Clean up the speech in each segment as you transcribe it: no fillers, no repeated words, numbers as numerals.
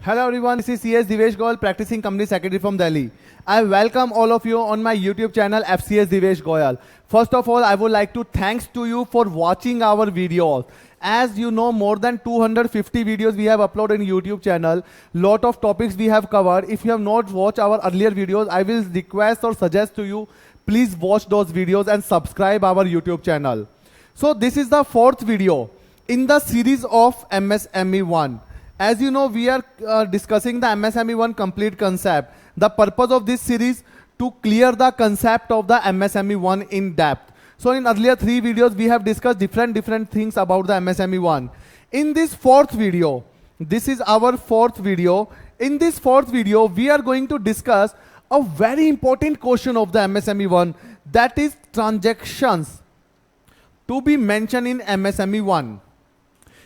Hello everyone, this is CS Divesh Goyal, practicing company secretary from Delhi. I welcome all of you on my YouTube channel FCS Divesh Goyal. First of all, I would like to thanks to you for watching our videos. As you know, more than 250 videos we have uploaded in YouTube channel. Lot of topics we have covered. If you have not watched our earlier videos, I will request or suggest to you, please watch those videos and subscribe our YouTube channel. So this is the fourth video in the series of MSME 1. As you know, we are discussing the MSME 1 complete concept. The purpose of this series to clear the concept of the MSME 1 in depth. So in earlier 3 videos, we have discussed different things about the MSME 1. In this fourth video, this is our fourth video. In this fourth video, we are going to discuss a very important question of the MSME 1, that is transactions to be mentioned in MSME 1.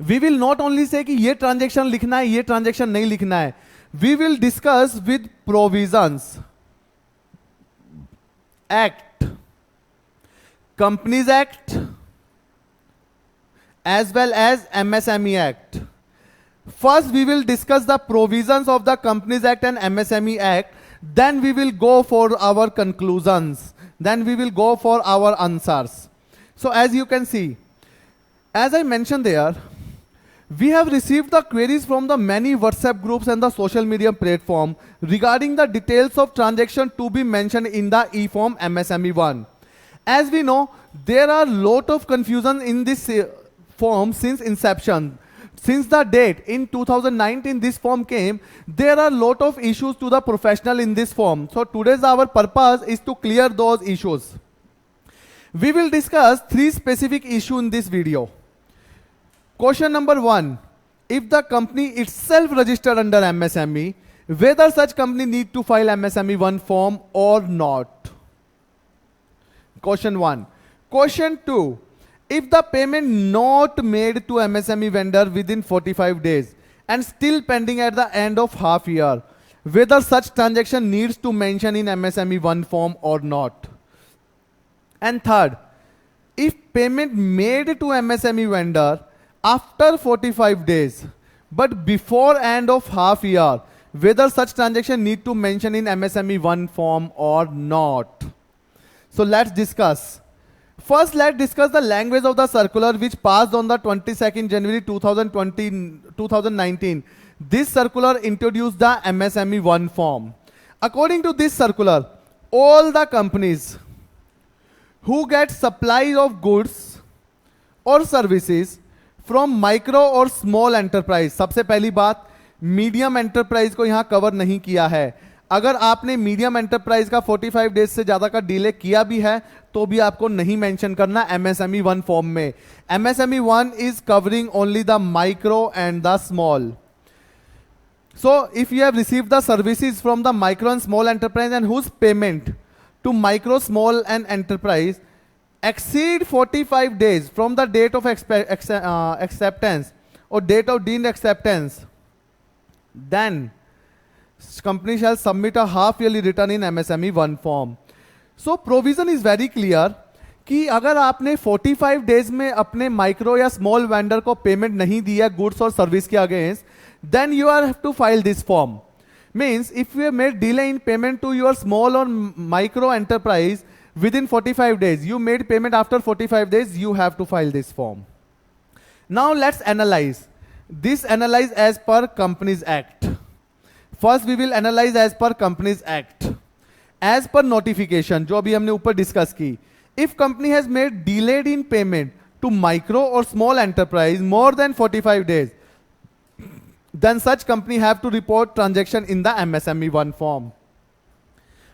We will not only say कि ये transaction लिखना है, ये transaction नहीं लिखना है. We will discuss with provisions, Act, Companies Act, as well as MSME Act. First, we will discuss the provisions of the Companies Act and MSME Act. Then we will go for our conclusions. Then we will go for our answers. So as you can see, as I mentioned there, we have received the queries from the many WhatsApp groups and the social media platform regarding the details of transaction to be mentioned in the e-form MSME 1. As we know, there are lot of confusion in this form since inception. Since the date in 2019 this form came, there are lot of issues to the professional in this form. So today's our purpose is to clear those issues. We will discuss 3 specific issues in this video. Question number 1, if the company itself registered under MSME, whether such company need to file MSME 1 form or not. Question 1. Question 2, if the payment not made to MSME vendor within 45 days and still pending at the end of half year, whether such transaction needs to mention in MSME 1 form or not. And third, if payment made to MSME vendor after 45 days, but before end of half year, whether such transaction need to mention in MSME 1 form or not. So let's discuss. First, let's discuss the language of the circular which passed on the 22nd January 2019. This circular introduced the MSME 1 form. According to this circular, all the companies who get supply of goods or services from micro और small enterprise. सबसे पहली बात, medium enterprise को यहां cover नहीं किया है. अगर आपने मीडियम एंटरप्राइज का 45 डेज से ज्यादा का डिले किया भी है तो भी आपको नहीं मेंशन करना एमएसएमई 1 फॉर्म में. MSME 1 is covering only the micro and the small. So if you have received the services from the micro and small enterprise and whose payment to micro, small and enterprise exceed 45 days from the date of acceptance or date of deemed acceptance, then company shall submit a half yearly return in MSME 1 form. So provision is very clear कि अगर आपने 45 days में अपने micro या small vendor को payment नहीं दिया goods और सर्विस के against, then you are have to file this form. Means if you have made delay in payment to your small or micro enterprise within 45 days, you made payment after 45 days, you have to file this form. Now let's analyze. This analyze as per Companies Act. First we will analyze as per Companies Act. As per notification, जो अभी हमने ऊपर discuss की, if company has made delayed in payment to micro or small enterprise more than 45 days, then such company have to report transaction in the MSME 1 form.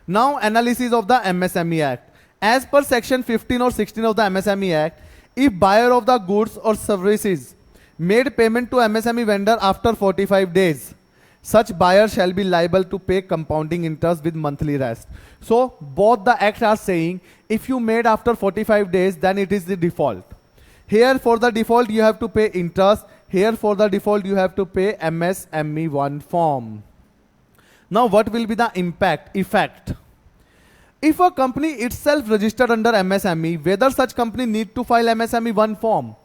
Now analysis of the MSME Act. As per section 15 or 16 of the MSME Act, if buyer of the goods or services made payment to MSME vendor after 45 days, such buyer shall be liable to pay compounding interest with monthly rest. So both the acts are saying if you made after 45 days, then it is the default. Here for the default you have to pay interest. Here for the default you have to pay MSME 1 form. Now what will be the effect? If a company itself registered under MSME, whether such company need to file MSME 1 form.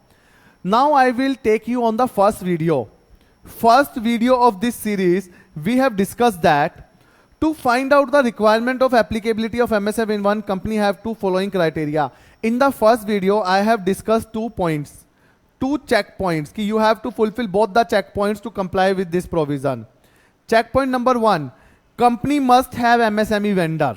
Now I will take you on the first video first video of this series, we have discussed that to find out the requirement of applicability of MSME in one company have two following criteria. In the first video, I have discussed 2 points, 2 checkpoints, कि you have to fulfill both the checkpoints to comply with this provision. Checkpoint number 1, company must have MSME vendor.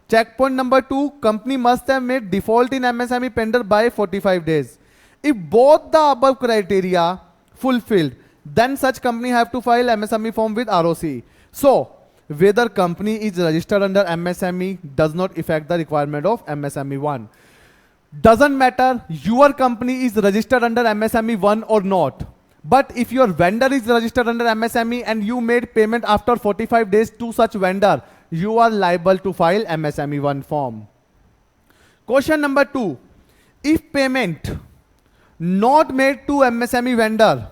Checkpoint number 2, company must have made default in MSME tender by 45 days. If both the above criteria fulfilled, then such company have to file MSME form with ROC. So, whether company is registered under MSME does not affect the requirement of MSME 1. Doesn't matter your company is registered under MSME 1 or not. But if your vendor is registered under MSME and you made payment after 45 days to such vendor, you are liable to file MSME 1 form. Question number 2. If payment not made to MSME vendor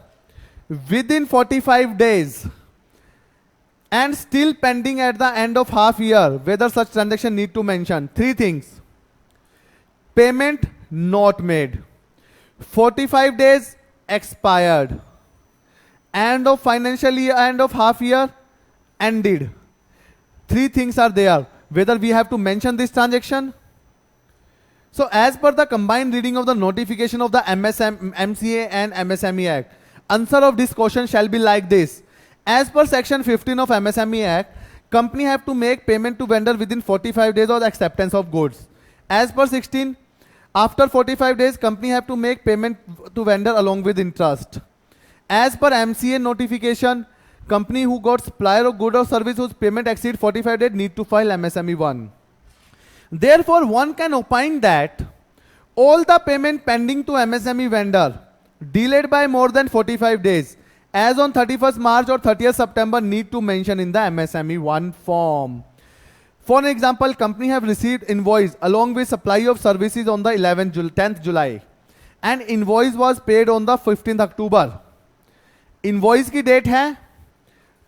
within 45 days and still pending at the end of half year, whether such transaction need to mention 3 things. Payment not made, 45 days expired, end of financial year, end of half year ended. 3 things are there. Whether we have to mention this transaction. So as per the combined reading of the notification of the MCA and MSME Act, answer of this question shall be like this. As per section 15 of MSME Act, company have to make payment to vendor within 45 days of the acceptance of goods. As per 16, after 45 days, company have to make payment to vendor along with interest. As per MCA notification, company who got supplier of good or service whose payment exceed 45 days need to file MSME 1. Therefore, one can opine that all the payment pending to MSME vendor delayed by more than 45 days as on 31st March or 30th September need to mention in the MSME 1 form. For example, company have received invoice along with supply of services on the 10th July and invoice was paid on the 15th October. Invoice की date है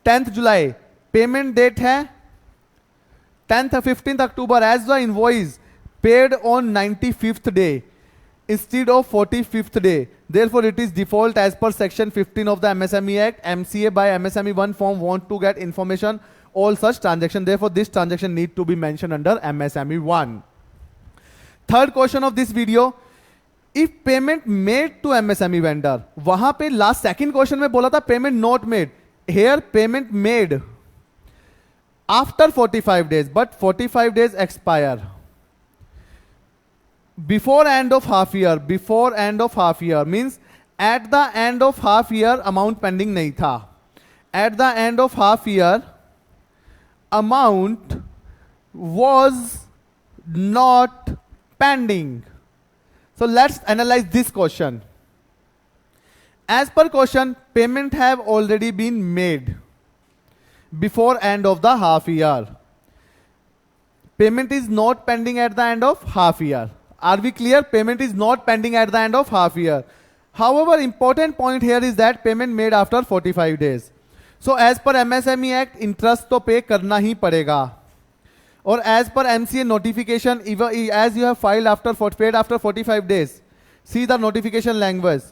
10th July, payment date है 15th October, as the invoice paid on 95th day instead of 45th day. Therefore, it is default as per section 15 of the MSME Act. MCA by MSME 1 form want to get information all such transaction. Therefore, this transaction need to be mentioned under MSME 1. Third question of this video, if payment made to MSME vendor, वहां पे last second question में बोला था payment not made. Here payment made after 45 days, but 45 days expire. Before end of half year means at the end of half year amount pending नहीं था. At the end of half year amount was not pending. So let's analyze this question. As per question, payment have already been made before end of the half year. Payment is not pending at the end of half year. Are we clear? Payment is not pending at the end of half year. However, important point here is that payment made after 45 days. So as per MSME Act, interest तो pay करना ही पड़ेगा. Or as per MCA notification, as you have filed paid after 45 days. See the notification language.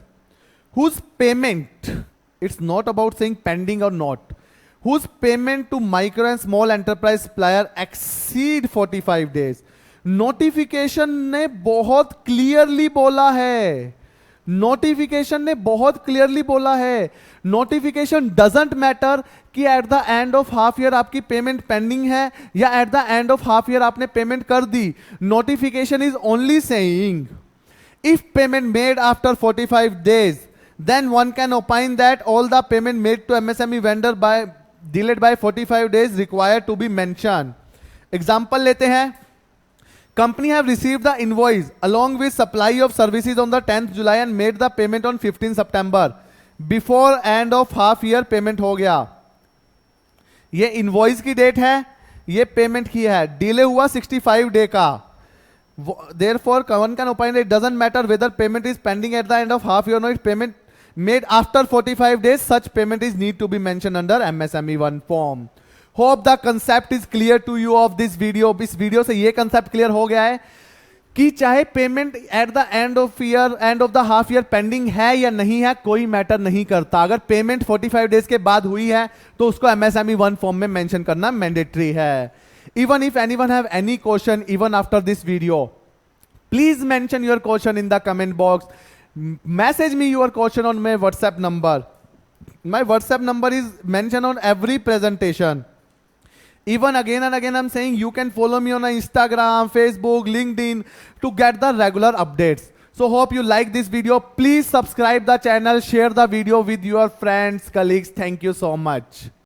Whose payment, it's not about saying pending or not. Whose payment to micro and small enterprise supplier exceed 45 days. Notification ने बहुत clearly बोला है. Notification ने बहुत clearly बोला है. Notification doesn't matter कि at the end of half year आपकी पेमेंट पेंडिंग है या at the end of half year आपने पेमेंट कर दी. Notification is only saying if payment made after 45 days, then one can opine that all the payment made to MSME vendor by delayed by 45 days required to be mentioned. Example लेते हैं. Company have received the invoice along with supply of services on the 10th July and made the payment on 15th September. Before end of half year payment हो गया. ये invoice की date है, ये payment की है. Delay हुआ 65 day का. Therefore, one can opine that it doesn't matter whether payment is pending at the end of half year or not. Payment made after 45 days, such payment is need to be mentioned under MSME 1 form. Hope the concept is clear to you of this video. इस video से ये concept clear हो गया है कि चाहे payment eight the end of year, end of the half year pending है या नहीं है, कोई मैटर नहीं करता। अगर पेमेंट 45 डेज के बाद हुई है तो उसको एमएसएमई 1 फॉर्म में मेंशन करना मैंडेटरी है। Even if anyone have any question even after this video, please mention your question in the comment box. Message me your question on my WhatsApp number. My WhatsApp number is mentioned on every presentation. Even again and again I'm saying you can follow me on Instagram, Facebook, LinkedIn to get the regular updates. So hope you like this video. Please subscribe the channel, share the video with your friends, colleagues. Thank you so much.